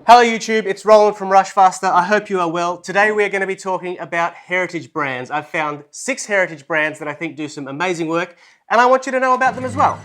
Hello YouTube, it's Roland from Rushfaster. I hope you are well. Today we're going to be talking about heritage brands. I've found 6 heritage brands that I think do some amazing work, and I want you to know about them as well.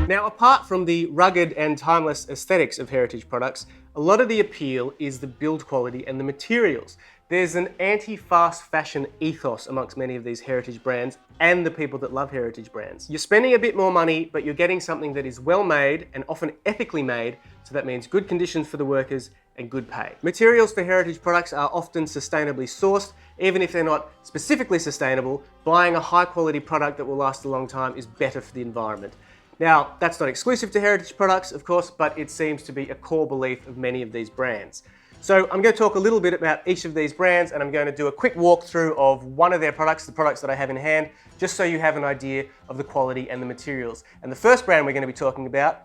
Now, apart from the rugged and timeless aesthetics of heritage products, a lot of the appeal is the build quality and the materials. There's an anti-fast fashion ethos amongst many of these heritage brands and the people that love heritage brands. You're spending a bit more money, but you're getting something that is well made and often ethically made, so that means good conditions for the workers and good pay. Materials for heritage products are often sustainably sourced. Even if they're not specifically sustainable, buying a high quality product that will last a long time is better for the environment. Now, that's not exclusive to heritage products, of course, but it seems to be a core belief of many of these brands. So I'm going to talk a little bit about each of these brands, and I'm going to do a quick walkthrough of one of their products, the products that I have in hand, just so you have an idea of the quality and the materials. And the first brand we're going to be talking about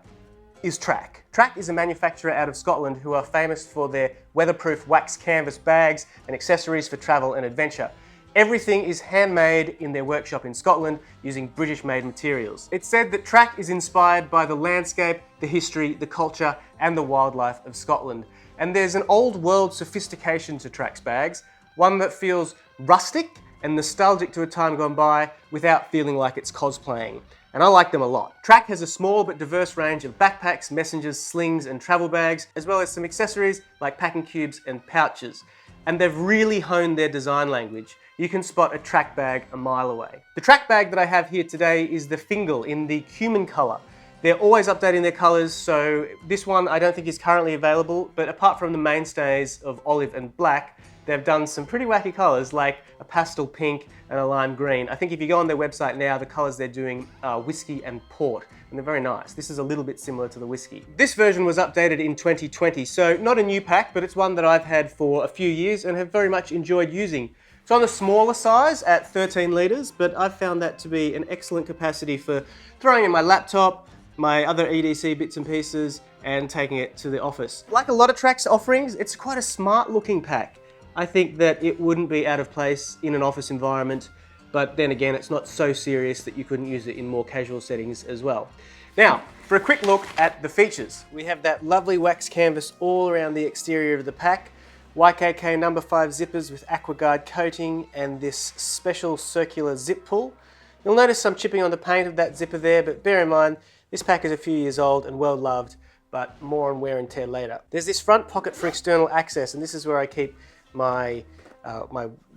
is Trakke. Trakke is a manufacturer out of Scotland who are famous for their weatherproof wax canvas bags and accessories for travel and adventure. Everything is handmade in their workshop in Scotland using British-made materials. It's said that Trakke is inspired by the landscape, the history, the culture, and the wildlife of Scotland. And there's an old world sophistication to Trakke's bags, one that feels rustic and nostalgic to a time gone by without feeling like it's cosplaying. And I like them a lot. Trakke has a small but diverse range of backpacks, messengers, slings, and travel bags, as well as some accessories like packing cubes and pouches. And they've really honed their design language. You can spot a Trakke bag a mile away. The Trakke bag that I have here today is the Fingal in the cumin color. They're always updating their colors, so this one I don't think is currently available, but apart from the mainstays of olive and black, they've done some pretty wacky colors like a pastel pink and a lime green. I think if you go on their website now, the colors they're doing are whiskey and port, and they're very nice. This is a little bit similar to the whiskey. This version was updated in 2020, so not a new pack, but it's one that I've had for a few years and have very much enjoyed using. It's on the smaller size at 13 litres, but I've found that to be an excellent capacity for throwing in my laptop, my other EDC bits and pieces, and taking it to the office. Like a lot of Trakke's offerings, it's quite a smart looking pack. I think that it wouldn't be out of place in an office environment, but then again, it's not so serious that you couldn't use it in more casual settings as well. Now, for a quick look at the features. We have that lovely wax canvas all around the exterior of the pack, YKK number 5 zippers with AquaGuard coating, and this special circular zip pull. You'll notice some chipping on the paint of that zipper there, but bear in mind, this pack is a few years old and well loved, but more on wear and tear later. There's this front pocket for external access, and this is where I keep my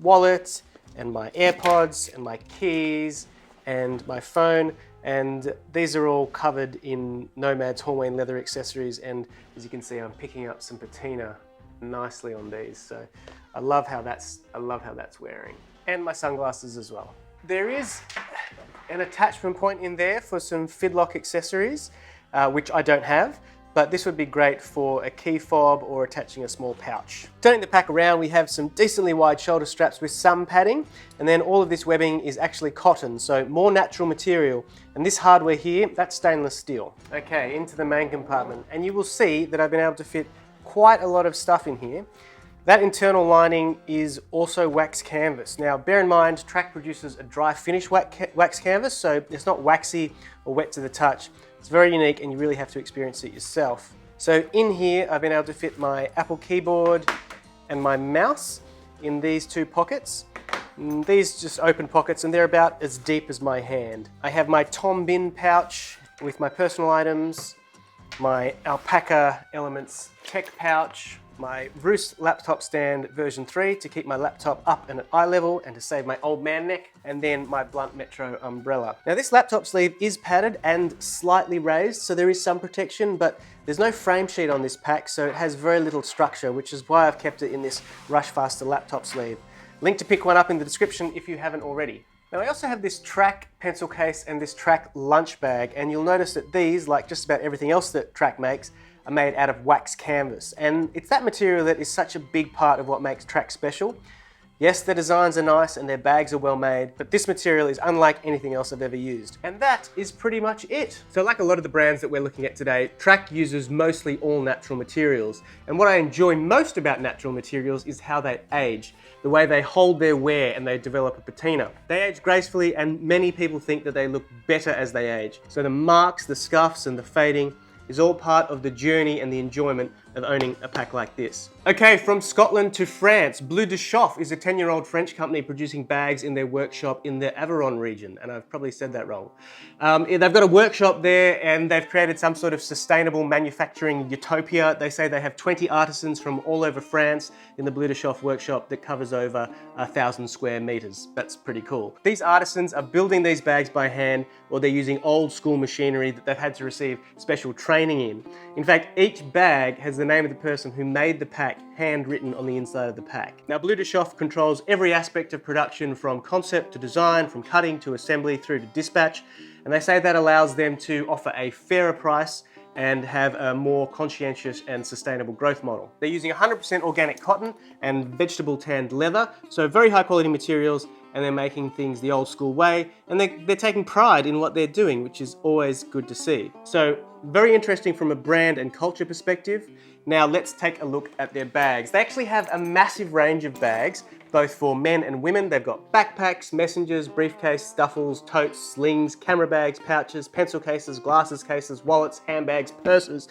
wallet and my AirPods and my keys and my phone, and these are all covered in Nomad's Hornway leather accessories, and as you can see, I'm picking up some patina nicely on these, so I love how that's wearing, and my sunglasses as well. There is an attachment point in there for some fidlock accessories, which I don't have, but this would be great for a key fob or attaching a small pouch. Turning the pack around, we have some decently wide shoulder straps with some padding, and then all of this webbing is actually cotton, so more natural material. And this hardware here, that's stainless steel. Okay, into the main compartment, and you will see that I've been able to fit quite a lot of stuff in here. That internal lining is also wax canvas. Now, bear in mind, Trakke produces a dry finish wax canvas, so it's not waxy or wet to the touch. It's very unique and you really have to experience it yourself. So in here, I've been able to fit my Apple keyboard and my mouse in these 2 pockets. These just open pockets, and they're about as deep as my hand. I have my Tom bin pouch with my personal items, my Alpaka Elements tech pouch, my Roost laptop stand version 3 to keep my laptop up and at eye level and to save my old man neck, and then my Blunt Metro umbrella. Now, this laptop sleeve is padded and slightly raised, so there is some protection, but there's no frame sheet on this pack, so it has very little structure, which is why I've kept it in this Rushfaster laptop sleeve. Link to pick one up in the description if you haven't already. Now, I also have this Trakke pencil case and this Trakke lunch bag, and you'll notice that these, like just about everything else that Trakke makes, are made out of wax canvas. And it's that material that is such a big part of what makes Trakke special. Yes, their designs are nice and their bags are well made, but this material is unlike anything else I've ever used. And that is pretty much it. So like a lot of the brands that we're looking at today, Trakke uses mostly all natural materials. And what I enjoy most about natural materials is how they age, the way they hold their wear and they develop a patina. They age gracefully, and many people think that they look better as they age. So the marks, the scuffs and the fading is all part of the journey and the enjoyment of owning a pack like this. Okay, from Scotland to France, Bleu de Chauffe is a 10-year-old French company producing bags in their workshop in the Aveyron region, and I've probably said that wrong. They've got a workshop there and they've created some sort of sustainable manufacturing utopia. They say they have 20 artisans from all over France in the Bleu de Chauffe workshop that covers over 1,000 square meters. That's pretty cool. These artisans are building these bags by hand, or they're using old school machinery that they've had to receive special training in. In fact, each bag has the name of the person who made the pack handwritten on the inside of the pack. Now, Bleu de Chauffe controls every aspect of production, from concept to design, from cutting to assembly through to dispatch, and they say that allows them to offer a fairer price and have a more conscientious and sustainable growth model. They're using 100% organic cotton and vegetable tanned leather, so very high quality materials, and they're making things the old school way, and they're taking pride in what they're doing, which is always good to see. So very interesting from a brand and culture perspective. Now let's take a look at their bags. They actually have a massive range of bags, both for men and women. They've got backpacks, messengers, briefcase, duffels, totes, slings, camera bags, pouches, pencil cases, glasses cases, wallets, handbags, purses.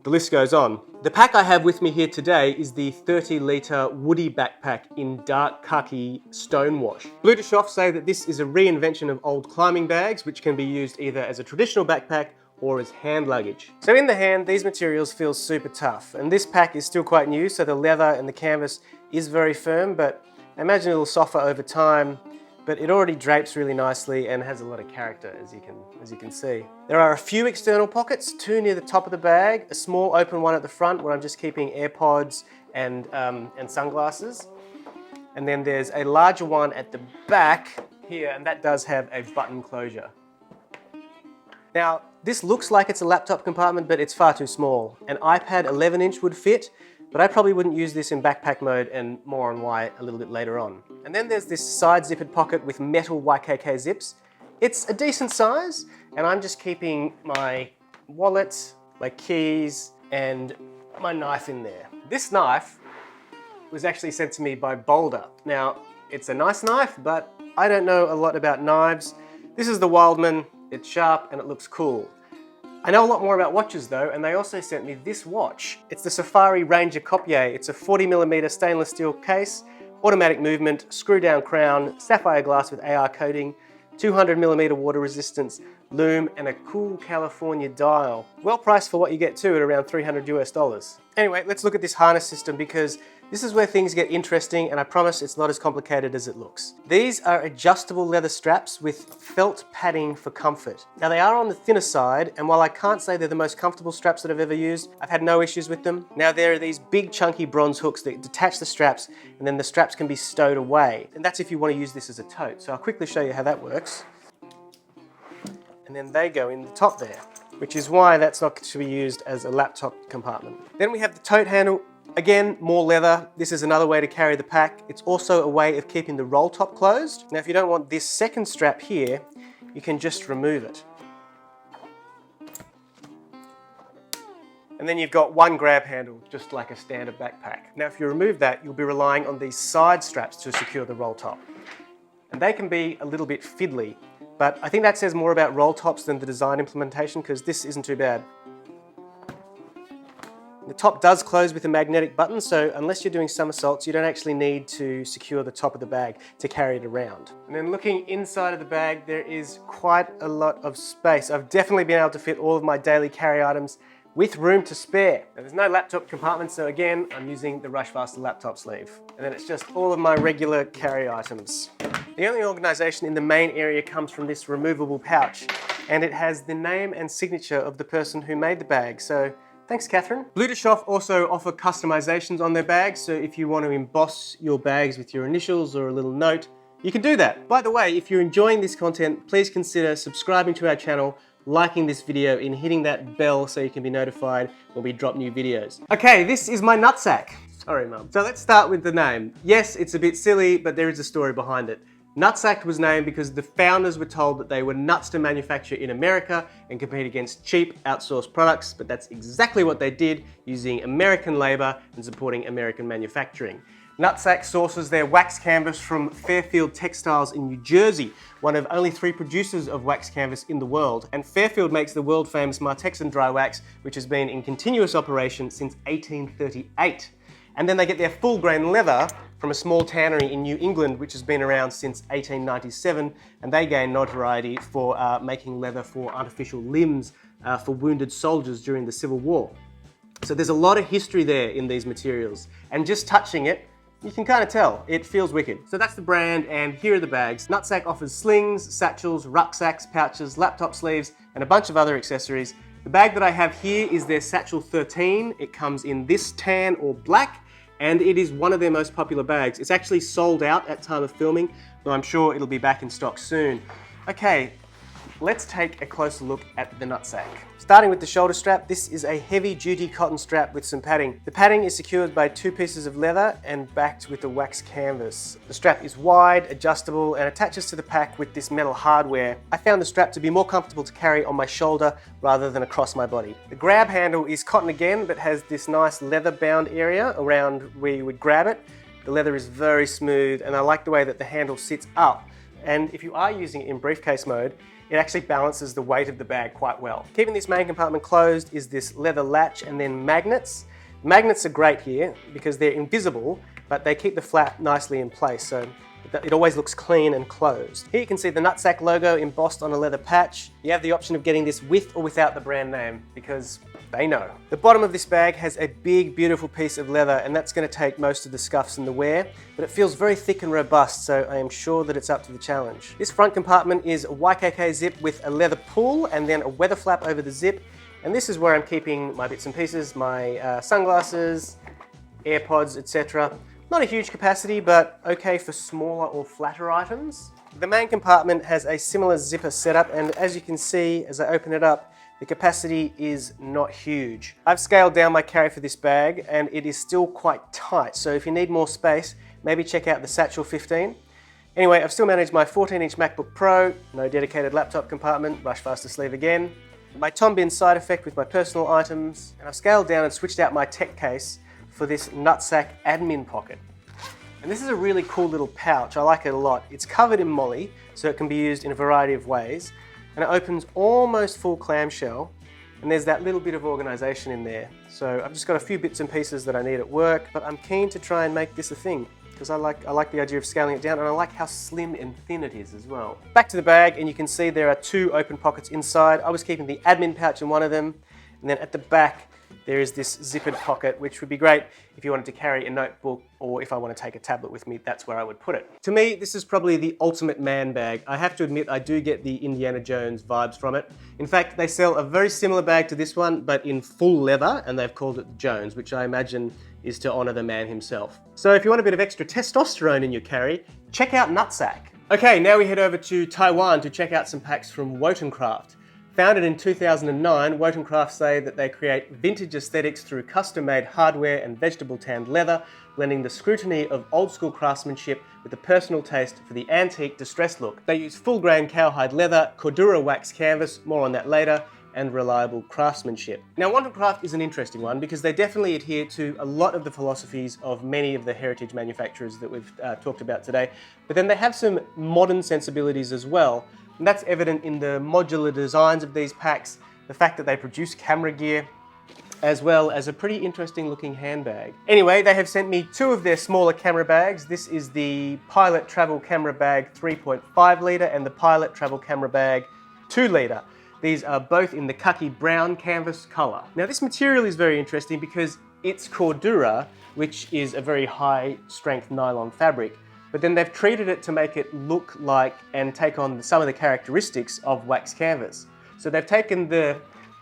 The list goes on. The pack I have with me here today is the 30-litre woody backpack in dark khaki stonewash. Bleu de Chauffe say that this is a reinvention of old climbing bags, which can be used either as a traditional backpack or as hand luggage. So in the hand, these materials feel super tough, and this pack is still quite new, so the leather and the canvas is very firm, but I imagine it'll soften over time. But it already drapes really nicely and has a lot of character, as you can see. There are a few external pockets, 2 near the top of the bag, a small open one at the front where I'm just keeping AirPods and sunglasses. And then there's a larger one at the back here, and that does have a button closure. Now, this looks like it's a laptop compartment, but it's far too small. An iPad 11-inch would fit, but I probably wouldn't use this in backpack mode, and more on why a little bit later on. And then there's this side zippered pocket with metal YKK zips. It's a decent size, and I'm just keeping my wallet, my keys, and my knife in there. This knife was actually sent to me by Boldr. Now, it's a nice knife, but I don't know a lot about knives. This is the Wildman. It's sharp and it looks cool. I know a lot more about watches though, and they also sent me this watch. It's the Safari Ranger Kopje. It's a 40mm stainless steel case, automatic movement, screw down crown, sapphire glass with AR coating, 200mm water resistance, lume, and a cool California dial. Well priced for what you get too, at around $300 US. Anyway, let's look at this harness system, because this is where things get interesting, and I promise it's not as complicated as it looks. These are adjustable leather straps with felt padding for comfort. Now they are on the thinner side, and while I can't say they're the most comfortable straps that I've ever used, I've had no issues with them. Now there are these big chunky bronze hooks that detach the straps, and then the straps can be stowed away. And that's if you want to use this as a tote. So I'll quickly show you how that works. And then they go in the top there, which is why that's not to be used as a laptop compartment. Then we have the tote handle. Again, more leather. This is another way to carry the pack. It's also a way of keeping the roll top closed. Now, if you don't want this second strap here, you can just remove it. And then you've got one grab handle, just like a standard backpack. Now, if you remove that, you'll be relying on these side straps to secure the roll top. And they can be a little bit fiddly, but I think that says more about roll tops than the design implementation, because this isn't too bad. The top does close with a magnetic button, so unless you're doing somersaults, you don't actually need to secure the top of the bag to carry it around. And then looking inside of the bag, there is quite a lot of space. I've definitely been able to fit all of my daily carry items with room to spare. Now, there's no laptop compartment, so again, I'm using the Rushfaster laptop sleeve. And then it's just all of my regular carry items. The only organisation in the main area comes from this removable pouch, and it has the name and signature of the person who made the bag, so thanks, Catherine. Bleu de Chauffe also offer customizations on their bags, so if you want to emboss your bags with your initials or a little note, you can do that. By the way, if you're enjoying this content, please consider subscribing to our channel, liking this video, and hitting that bell so you can be notified when we drop new videos. Okay, this is my nutsack. Sorry, Mum. So let's start with the name. Yes, it's a bit silly, but there is a story behind it. NutSac was named because the founders were told that they were nuts to manufacture in America and compete against cheap, outsourced products, but that's exactly what they did, using American labor and supporting American manufacturing. NutSac sources their wax canvas from Fairfield Textiles in New Jersey, one of only 3 producers of wax canvas in the world. And Fairfield makes the world famous Martexan dry wax, which has been in continuous operation since 1838. And then they get their full grain leather from a small tannery in New England, which has been around since 1897, and they gain notoriety for making leather for artificial limbs for wounded soldiers during the Civil War. So there's a lot of history there in these materials, and just touching it, you can kind of tell, it feels wicked. So that's the brand, and here are the bags. NutSac offers slings, satchels, rucksacks, pouches, laptop sleeves, and a bunch of other accessories. The bag that I have here is their Satchel 13. It comes in this tan or black, and it is one of their most popular bags. It's actually sold out at time of filming, though I'm sure it'll be back in stock soon. Okay, let's take a closer look at the NutSac. Starting with the shoulder strap, this is a heavy-duty cotton strap with some padding. The padding is secured by 2 pieces of leather and backed with a wax canvas. The strap is wide, adjustable, and attaches to the pack with this metal hardware. I found the strap to be more comfortable to carry on my shoulder rather than across my body. The grab handle is cotton again, but has this nice leather-bound area around where you would grab it. The leather is very smooth, and I like the way that the handle sits up. And if you are using it in briefcase mode, it actually balances the weight of the bag quite well. Keeping this main compartment closed is this leather latch and then magnets. Magnets are great here because they're invisible, but they keep the flap nicely in place, so it always looks clean and closed. Here you can see the NutSac logo embossed on a leather patch. You have the option of getting this with or without the brand name, because they know. The bottom of this bag has a big, beautiful piece of leather, and that's going to take most of the scuffs and the wear, but it feels very thick and robust, so I am sure that it's up to the challenge. This front compartment is a YKK zip with a leather pull and then a weather flap over the zip, and this is where I'm keeping my bits and pieces, my sunglasses, AirPods, etc. Not a huge capacity, but okay for smaller or flatter items. The main compartment has a similar zipper setup, and as you can see, as I open it up, the capacity is not huge. I've scaled down my carry for this bag, and it is still quite tight, so if you need more space, maybe check out the Satchel 15. Anyway, I've still managed my 14-inch MacBook Pro, no dedicated laptop compartment, Rushfaster sleeve again, my Tom Bin side effect with my personal items, and I've scaled down and switched out my tech case for this NutSac admin pocket. And this is a really cool little pouch. I like it a lot. It's covered in moly, so it can be used in a variety of ways. And it opens almost full clamshell, and there's that little bit of organization in there. So I've just got a few bits and pieces that I need at work, but I'm keen to try and make this a thing, because I like the idea of scaling it down, and I like how slim and thin it is as well. Back to the bag, and you can see there are 2 open pockets inside. I was keeping the admin pouch in one of them, and then at the back, there is this zippered pocket, which would be great if you wanted to carry a notebook, or if I want to take a tablet with me, that's where I would put it. To me, this is probably the ultimate man bag. I have to admit, I do get the Indiana Jones vibes from it. In fact, they sell a very similar bag to this one, but in full leather, and they've called it the Jones, which I imagine is to honor the man himself. So if you want a bit of extra testosterone in your carry, check out NutSac. Okay, now we head over to Taiwan to check out some packs from Wotancraft. Founded in 2009, Wotancraft say that they create vintage aesthetics through custom-made hardware and vegetable-tanned leather, blending the scrutiny of old-school craftsmanship with a personal taste for the antique distressed look. They use full-grain cowhide leather, Cordura wax canvas, more on that later, and reliable craftsmanship. Now, Wotancraft is an interesting one because they definitely adhere to a lot of the philosophies of many of the heritage manufacturers that we've talked about today, but then they have some modern sensibilities as well. And that's evident in the modular designs of these packs, the fact that they produce camera gear, as well as a pretty interesting looking handbag. Anyway, they have sent me 2 of their smaller camera bags. This is the Pilot Travel Camera Bag 3.5 litre and the Pilot Travel Camera Bag 2 litre. These are both in the khaki brown canvas colour. Now this material is very interesting because it's Cordura, which is a very high strength nylon fabric. But then they've treated it to make it look like and take on some of the characteristics of wax canvas. So they've taken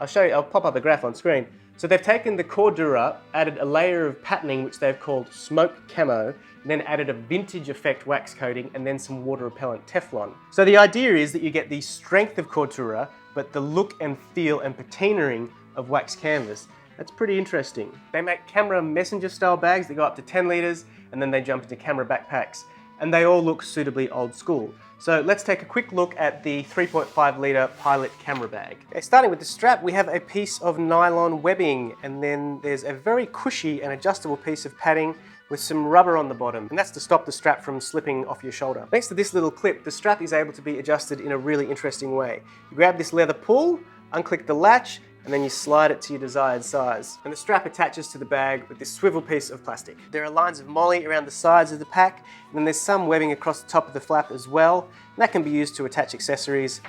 I'll pop up a graph on screen. So they've taken the Cordura, added a layer of patterning which they've called smoke camo, and then added a vintage effect wax coating and then some water repellent Teflon. So the idea is that you get the strength of Cordura, but the look and feel and patinaing of wax canvas. That's pretty interesting. They make camera messenger style bags that go up to 10 litres and then they jump into camera backpacks. And they all look suitably old school. So let's take a quick look at the 3.5 litre pilot camera bag. Okay, starting with the strap, we have a piece of nylon webbing, and then there's a very cushy and adjustable piece of padding with some rubber on the bottom, and that's to stop the strap from slipping off your shoulder. Thanks to this little clip, the strap is able to be adjusted in a really interesting way. You grab this leather pull, unclick the latch, and then you slide it to your desired size. And the strap attaches to the bag with this swivel piece of plastic. There are lines of moly around the sides of the pack, and then there's some webbing across the top of the flap as well. And that can be used to attach accessories,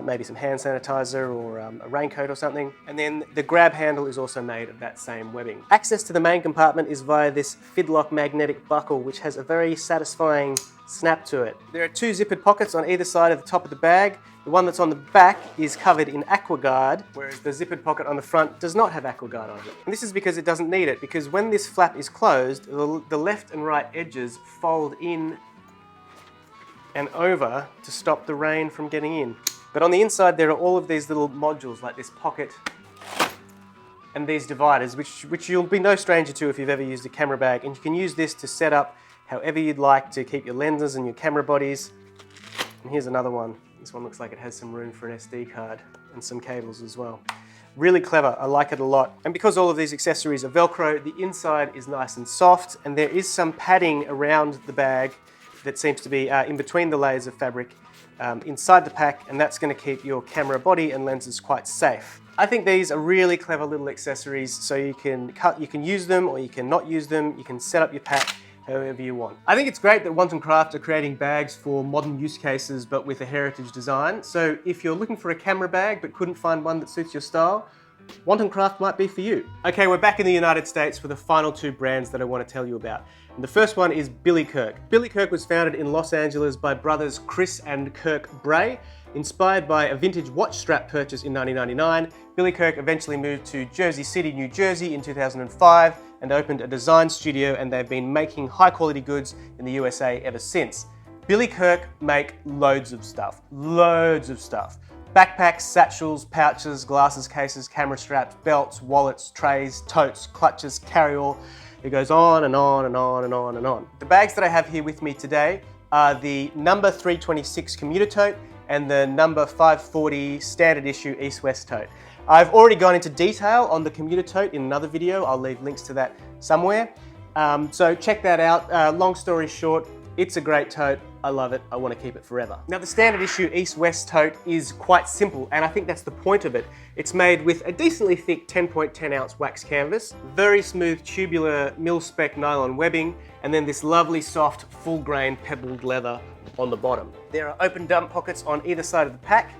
maybe some hand sanitizer or a raincoat or something. And then the grab handle is also made of that same webbing. Access to the main compartment is via this Fidlock magnetic buckle, which has a very satisfying snap to it. There are two zippered pockets on either side of the top of the bag. The one that's on the back is covered in AquaGuard, whereas the zippered pocket on the front does not have AquaGuard on it. And this is because it doesn't need it, because when this flap is closed, the left and right edges fold in and over to stop the rain from getting in. But on the inside, there are all of these little modules, like this pocket and these dividers, which you'll be no stranger to if you've ever used a camera bag. And you can use this to set up however you'd like to keep your lenses and your camera bodies. And here's another one. This one looks like it has some room for an SD card and some cables as well. Really clever, I like it a lot. And because all of these accessories are Velcro, the inside is nice and soft, and there is some padding around the bag that seems to be in between the layers of fabric inside the pack, and that's going to keep your camera body and lenses quite safe. I think these are really clever little accessories, so you can use them or you can not use them. You can set up your pack however you want. I think it's great that Wotancraft are creating bags for modern use cases but with a heritage design. So if you're looking for a camera bag but couldn't find one that suits your style, Wotancraft might be for you. Okay, we're back in the United States for the final two brands that I want to tell you about. And the first one is Billykirk. Billykirk was founded in Los Angeles by brothers Chris and Kirk Bray. Inspired by a vintage watch strap purchase in 1999, Billykirk eventually moved to Jersey City, New Jersey in 2005 and opened a design studio, and they've been making high quality goods in the USA ever since. Billykirk make loads of stuff. Backpacks, satchels, pouches, glasses, cases, camera straps, belts, wallets, trays, totes, clutches, carry-all. It goes on and on and on and on and on. The bags that I have here with me today are the number 326 commuter tote and the number 540 standard issue East-West tote. I've already gone into detail on the commuter tote in another video. I'll leave links to that somewhere. So check that out. Long story short, it's a great tote. I love it. I want to keep it forever. Now the standard issue East-West tote is quite simple, and I think that's the point of it. It's made with a decently thick 10.10 ounce wax canvas, very smooth tubular mil-spec nylon webbing, and then this lovely soft full grain pebbled leather on the bottom. There are open dump pockets on either side of the pack,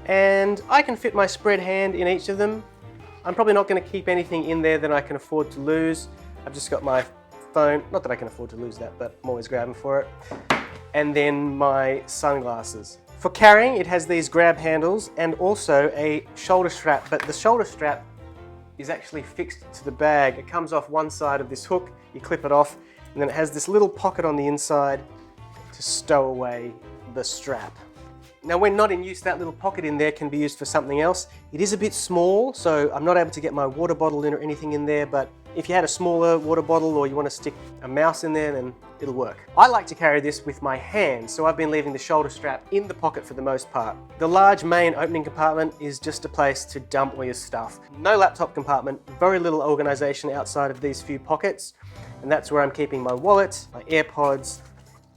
and I can fit my spread hand in each of them. I'm probably not going to keep anything in there that I can afford to lose. I've just got my phone, not that I can afford to lose that, but I'm always grabbing for it. And then my sunglasses. For carrying, it has these grab handles and also a shoulder strap, but the shoulder strap is actually fixed to the bag. It comes off one side of this hook, you clip it off, and then it has this little pocket on the inside to stow away the strap. Now when not in use, that little pocket in there can be used for something else. It is a bit small, so I'm not able to get my water bottle in or anything in there, but if you had a smaller water bottle or you want to stick a mouse in there, then it'll work. I like to carry this with my hands, so I've been leaving the shoulder strap in the pocket for the most part. The large main opening compartment is just a place to dump all your stuff. No laptop compartment, very little organization outside of these few pockets, and that's where I'm keeping my wallet, my AirPods,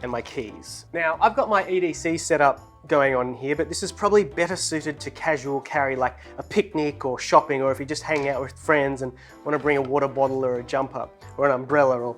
and my keys. Now, I've got my EDC set up going on here, but this is probably better suited to casual carry, like a picnic or shopping, or if you just hang out with friends and want to bring a water bottle or a jumper or an umbrella or,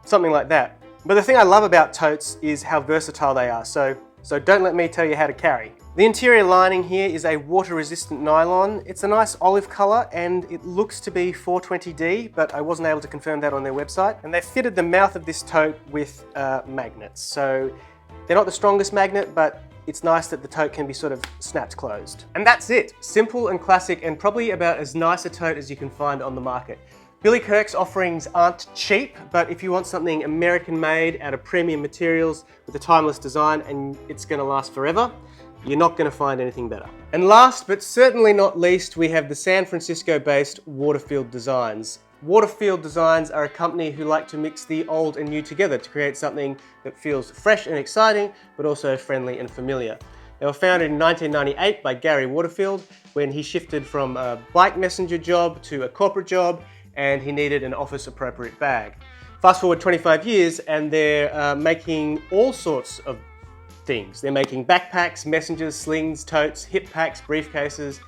something like that. But the thing I love about totes is how versatile they are, so don't let me tell you how to carry. The interior lining here is a water-resistant nylon. It's a nice olive color and it looks to be 420D, but I wasn't able to confirm that on their website. And they fitted the mouth of this tote with magnets. So they're not the strongest magnet, but it's nice that the tote can be sort of snapped closed. And that's it. Simple and classic, and probably about as nice a tote as you can find on the market. Billykirk's offerings aren't cheap, but if you want something American made out of premium materials with a timeless design and it's gonna last forever, You're not going to find anything better. And last but certainly not least, we have the San Francisco-based Waterfield Designs. Waterfield Designs are a company who like to mix the old and new together to create something that feels fresh and exciting, but also friendly and familiar. They were founded in 1998 by Gary Waterfield when he shifted from a bike messenger job to a corporate job, and he needed an office-appropriate bag. Fast forward 25 years and they're making all sorts of things. They're making backpacks, messengers, slings, totes, hip packs, briefcases,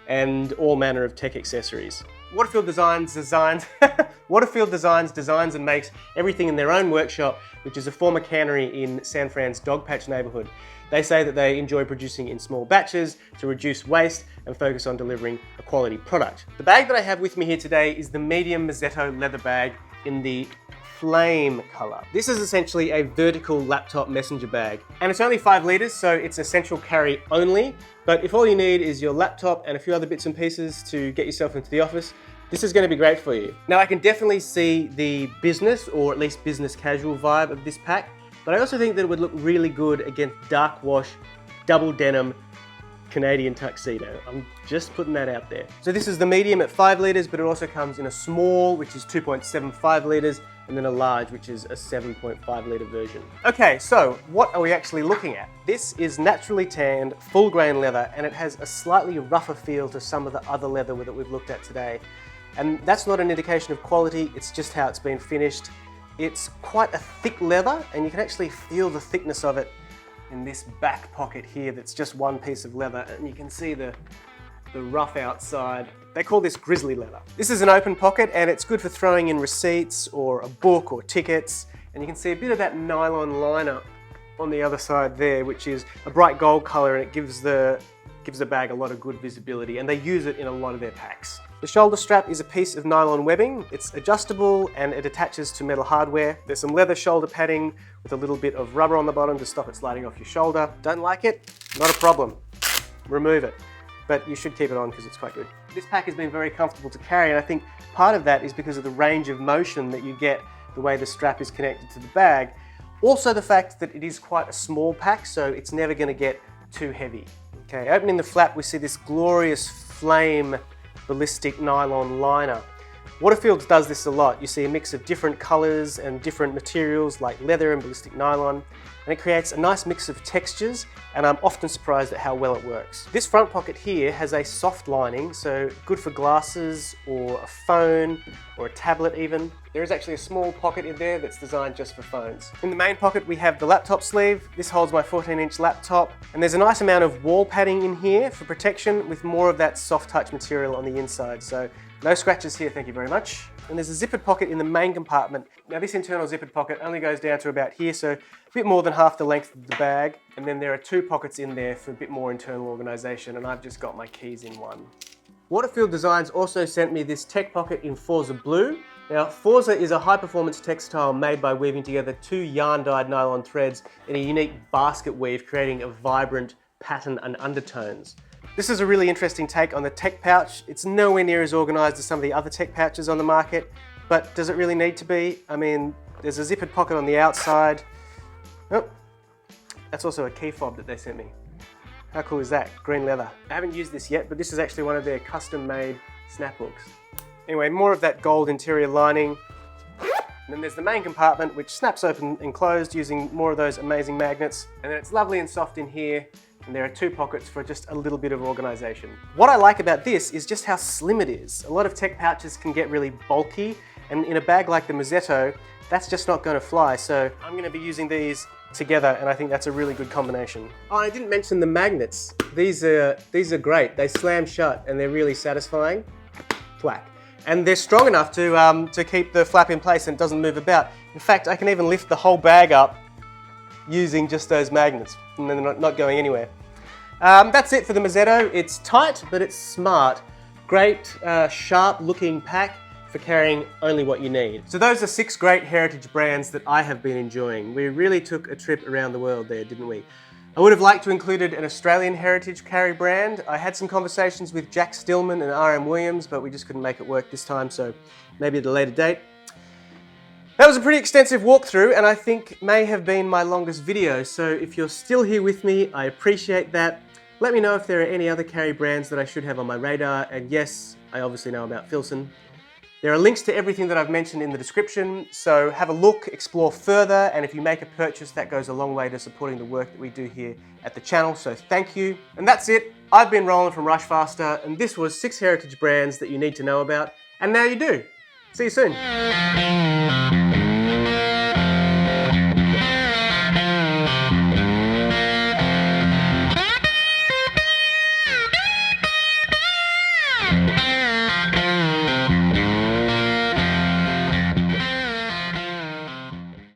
and all manner of tech accessories. Waterfield designs and makes everything in their own workshop, which is a former cannery in San Fran's Dogpatch neighborhood. They say that they enjoy producing in small batches to reduce waste and focus on delivering a quality product. The bag that I have with me here today is the medium Muzetto leather bag in the flame color. This is essentially a vertical laptop messenger bag, and it's only 5 liters, so it's essential carry only. But if all you need is your laptop and a few other bits and pieces to get yourself into the office, this is going to be great for you. Now, I can definitely see the business, or at least business casual vibe of this pack, but I also think that it would look really good against dark wash, double denim, Canadian tuxedo. I'm just putting that out there. So this is the medium at 5 liters, but it also comes in a small, which is 2.75 liters, and then a large, which is a 7.5 liter version. Okay, so what are we actually looking at? This is naturally tanned, full grain leather, and it has a slightly rougher feel to some of the other leather that we've looked at today. And that's not an indication of quality, it's just how it's been finished. It's quite a thick leather, and you can actually feel the thickness of it in this back pocket here that's just one piece of leather, and you can see the rough outside. They call this grizzly leather. This is an open pocket, and it's good for throwing in receipts or a book or tickets, and you can see a bit of that nylon liner on the other side there, which is a bright gold color, and it gives the bag a lot of good visibility, and they use it in a lot of their packs. The shoulder strap is a piece of nylon webbing. It's adjustable and it attaches to metal hardware. There's some leather shoulder padding with a little bit of rubber on the bottom to stop it sliding off your shoulder. Don't like it? Not a problem. Remove it. But you should keep it on because it's quite good. This pack has been very comfortable to carry, and I think part of that is because of the range of motion that you get the way the strap is connected to the bag. Also the fact that it is quite a small pack, so it's never going to get too heavy. Okay, opening the flap, we see this glorious flame ballistic nylon liner. Waterfields does this a lot. You see a mix of different colors and different materials like leather and ballistic nylon, and it creates a nice mix of textures, and I'm often surprised at how well it works. This front pocket here has a soft lining, so good for glasses or a phone or a tablet even. There is actually a small pocket in there that's designed just for phones. In the main pocket we have the laptop sleeve. This holds my 14-inch laptop, and there's a nice amount of wall padding in here for protection with more of that soft touch material on the inside, so no scratches here, thank you very much. And there's a zippered pocket in the main compartment. Now this internal zippered pocket only goes down to about here, so a bit more than half the length of the bag. And then there are 2 pockets in there for a bit more internal organisation, and I've just got my keys in one. Waterfield Designs also sent me this tech pocket in Forza Blue. Now Forza is a high performance textile made by weaving together 2 yarn dyed nylon threads in a unique basket weave, creating a vibrant pattern and undertones. This is a really interesting take on the tech pouch. It's nowhere near as organised as some of the other tech pouches on the market, but does it really need to be? I mean, there's a zippered pocket on the outside. Oh, that's also a key fob that they sent me. How cool is that? Green leather. I haven't used this yet, but this is actually one of their custom-made snap-hooks. Anyway, more of that gold interior lining. And then there's the main compartment, which snaps open and closed using more of those amazing magnets. And then it's lovely and soft in here. And there are 2 pockets for just a little bit of organisation. What I like about this is just how slim it is. A lot of tech pouches can get really bulky, and in a bag like the Muzetto, that's just not going to fly. So I'm going to be using these together, and I think that's a really good combination. Oh, I didn't mention the magnets. These are great. They slam shut and they're really satisfying. Thwack. And they're strong enough to keep the flap in place and it doesn't move about. In fact, I can even lift the whole bag up using just those magnets, and they're not going anywhere. That's it for the Muzetto. It's tight, but it's smart. Great, sharp looking pack for carrying only what you need. So those are 6 great heritage brands that I have been enjoying. We really took a trip around the world there, didn't we? I would have liked to include an Australian heritage carry brand. I had some conversations with Jack Stillman and RM Williams, but we just couldn't make it work this time, so maybe at a later date. That was a pretty extensive walkthrough and I think may have been my longest video, so if you're still here with me, I appreciate that. Let me know if there are any other carry brands that I should have on my radar, and yes, I obviously know about Filson. There are links to everything that I've mentioned in the description, so have a look, explore further, and if you make a purchase, that goes a long way to supporting the work that we do here at the channel, so thank you. And that's it. I've been Roland from Rushfaster, and this was 6 heritage brands that you need to know about, and now you do. See you soon.